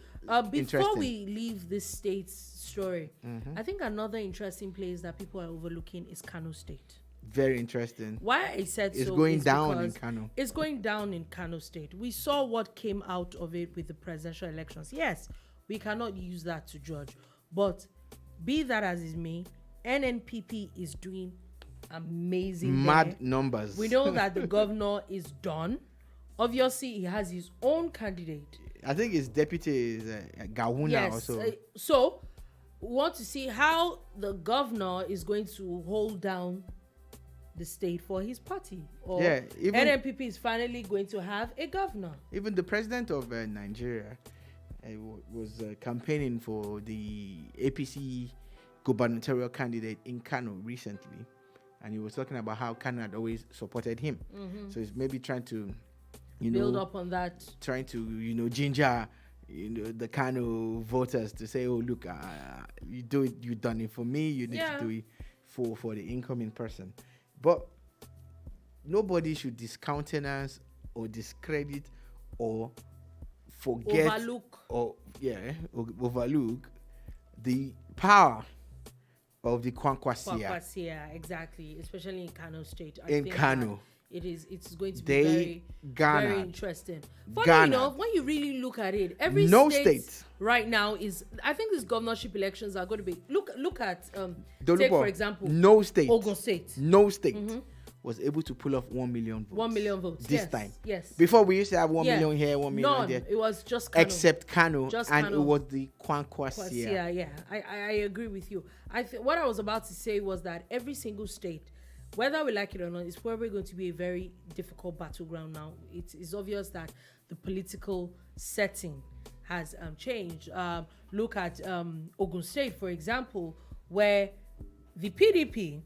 before we leave this state's story, I think another interesting place that people are overlooking is Kano State. Very interesting. Why I said it's going down in Kano. It's going down in Kano State. We saw what came out of it with the presidential elections. Yes, we cannot use that to judge. But be that as it may, NNPP is doing amazing. Mad numbers. We know that the governor is done. Obviously, he has his own candidate. I think his deputy is Gawuna also. So, we want to see how the governor is going to hold down the state for his party, or NNPP is finally going to have a governor. Even the president of Nigeria was campaigning for the APC gubernatorial candidate in Kano recently, and he was talking about how Kano had always supported him. So he's maybe trying to build up on that, trying to ginger the Kano voters to say, oh look, you've done it for me, you need to do it for the incoming person. But nobody should discountenance or discredit or forget overlook the power of the Kwankwasia. Exactly, especially in Kano State. I think Kano. It's going to be very interesting. Funny enough, when you really look at it, every state right now is, I think these governorship elections are going to be, look at dolupo, take for example, Ogun State. No state was able to pull off 1 million votes. 1 million votes this time. Yes. Before we used to have 1 million here, 1 million there. It was just Kano. Except Kano, just and Kano. It was the Kwankwasia. Yeah. I agree with you. What I was about to say was that every single state, whether we like it or not, it's probably going to be a very difficult battleground now. It's obvious that the political setting has changed. Look at Ogun State, for example, where the PDP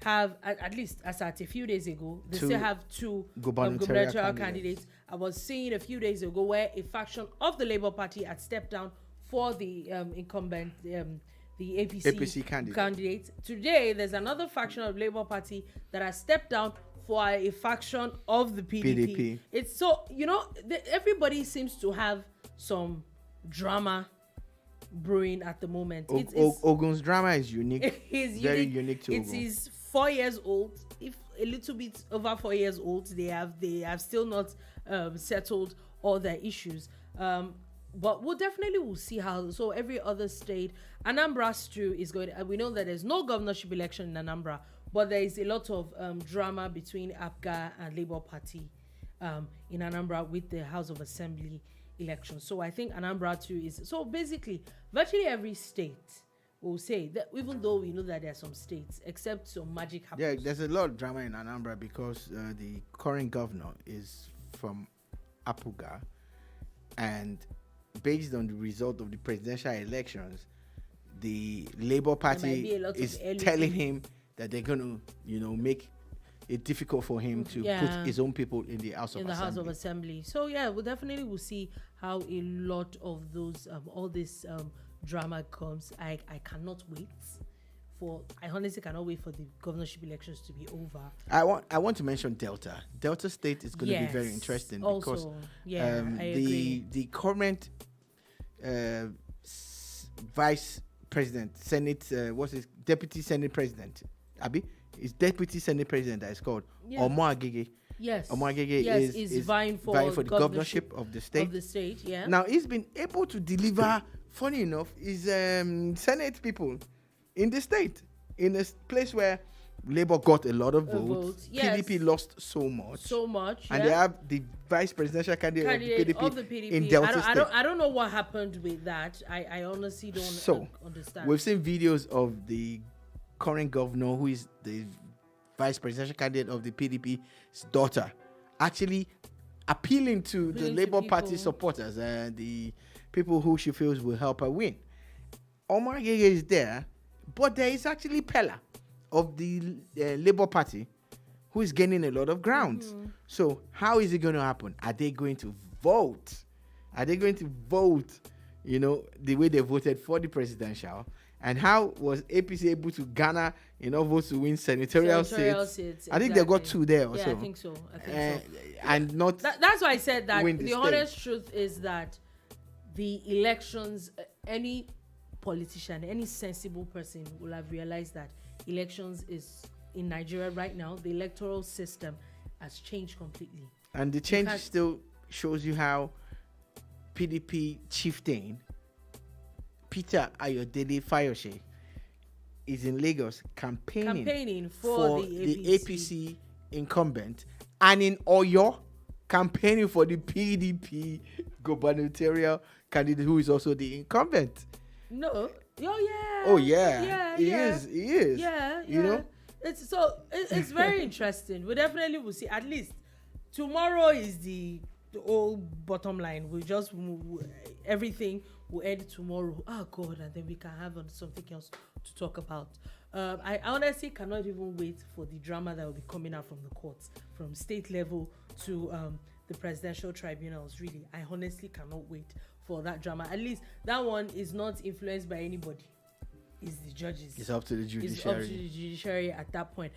have, at least as at a few days ago, they still have two gubernatorial candidates. I was seeing a few days ago where a faction of the Labour Party had stepped down for the incumbent, the APC candidate. Today, there's another faction of Labour Party that has stepped down for a faction of the PDP. It's so, everybody seems to have some drama brewing at the moment. Ogun's drama is unique. It's very unique to Ogun. It is 4 years old. If a little bit over 4 years old. They have still not settled all their issues. But we'll see how. So every other state, Anambra too is going. We know that there's no governorship election in Anambra, but there is a lot of drama between APGA and Labour Party in Anambra with the House of Assembly election. So I think Anambra too is. So basically, virtually every state will say that, even though we know that there are some states, except some magic happens. Yeah, there's a lot of drama in Anambra because the current governor is from APGA, and based on the result of the presidential elections, the Labour Party is telling him that they're going to, make it difficult for him to put his own people in the House of Assembly. So we'll see how a lot of those all this drama comes. I cannot wait. I honestly cannot wait for the governorship elections to be over. I want to mention Delta. Delta State is going to be very interesting because the current vice president, deputy senate president, Abi, is deputy senate president that is called Omo Agege. Yes. Omo Agege is vying for the governorship of the state. Yeah. Now he's been able to deliver. Funny enough, is Senate people in the state, in a place where Labour got a lot of votes. PDP lost so much, and they have the vice presidential candidate of the PDP in Delta State. I don't know what happened with that. I honestly don't understand. We've seen videos of the current governor, who is the vice presidential candidate of the PDP's daughter, actually appealing to the Labour Party supporters and the people who she feels will help her win. Omar Agege is there, but there is actually Pella of the Labour Party who is gaining a lot of ground. So how is it going to happen? Are they going to vote? The way they voted for the presidential? And how was APC able to garner enough votes to win senatorial seats? I think they got 2 there also. Yeah, I think so. And not. That's why I said that the honest state. truth is that the elections, any politician, any sensible person will have realized that elections is in Nigeria right now. The electoral system has changed completely, and the change still shows you how PDP chieftain Peter Ayodele Fayose is in Lagos campaigning for the APC incumbent, and in Oyo campaigning for the PDP gubernatorial candidate who is also the incumbent. No. Oh yeah. He is. Yeah. It's very interesting. We definitely will see. At least tomorrow is the old bottom line. Everything will end tomorrow. Oh God, and then we can have something else to talk about. I honestly cannot even wait for the drama that will be coming out from the courts, from state level to the presidential tribunals. Really, I honestly cannot wait for that drama. At least that one is not influenced by anybody. It's the judges. It's up to the judiciary. At that point.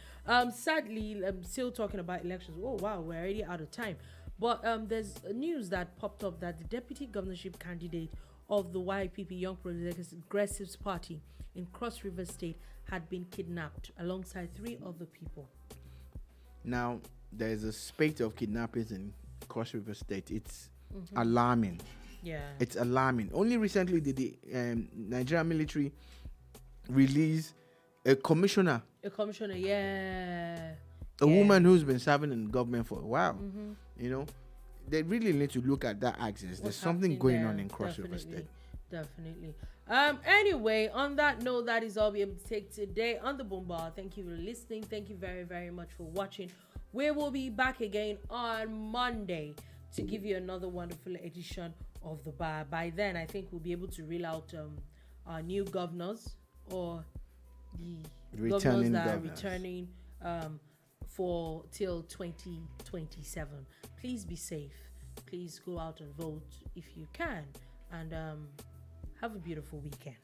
Sadly, I'm still talking about elections. Oh wow, we're already out of time. But there's news that popped up that the deputy governorship candidate of the YPP Young Progressives Party in Cross River State had been kidnapped alongside 3 other people. Now, there's a spate of kidnappings in Cross River State. It's alarming. Yeah. It's alarming. Only recently did the Nigerian military release a commissioner. A woman who's been serving in government for a while. They really need to look at that axis. There's something going on in Cross River State. Definitely. Anyway, on that note, that is all we're able to take today on the Boom Bar. Thank you for listening. Thank you very, very much for watching. We will be back again on Monday to give you another wonderful edition of the bar. By then, I think we'll be able to reel out our new governors or the governors that are returning for till 2027. Please be safe. Please go out and vote if you can, and have a beautiful weekend.